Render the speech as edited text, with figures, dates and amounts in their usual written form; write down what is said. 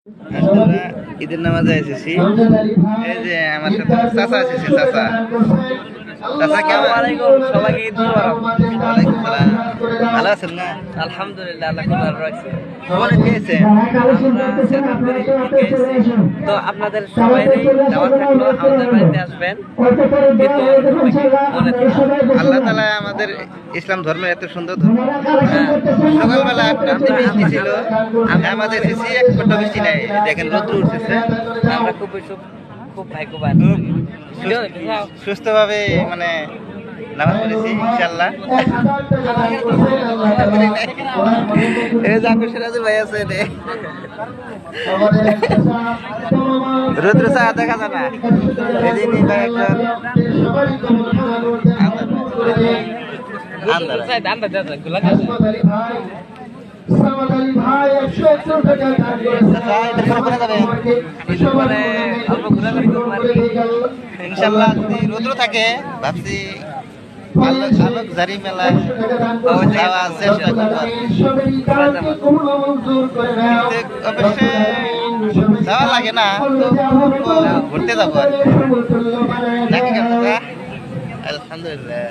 আমরা ঈদের নামাজে এসেছি। এই যে আমার সাথে চাচা এসেছে। চাচা কেমন আলাইকুম, সবাইকে ঈদ মোবারক। ওয়ালাইকুম সালাম। ভালো আছেন না? আলহামদুলিল্লাহ, আল্লাহ খুব ভালো রাখছে। কখন গিয়েছেন? তো আপনাদের সবাইরই দাওয়াত থাকলো, আমাদের বাড়িতে আসবেন। আল্লাহ তাআলা আমাদের ইসলাম ধর্মের এত সুন্দর ধর্ম। সকালবেলা একটু বৃষ্টি ছিল, আমাদের এসেছি এক ফোঁটা বৃষ্টি নাই। দেখেন রোদ্র উঠতেছে। আমরা খুব ভাগ্যবান, সুস্থভাবে মানে নামাজ পড়েছি ইনশাআল্লাহ। এই যে আকুশ সিরাজুল ভাই আছে রে, রুদ্র চা দেখা যায় না। এই যে নিবা একজন ইনশাল্লাহ যদি রুদ্র থাকে ভাবছি আলোক জারি মেলায় যাওয়ার চেষ্টা করবো। অবশ্যই যাওয়া লাগে না, ঘুরতে যাবো আর কি। আলহামদুলিল্লাহ।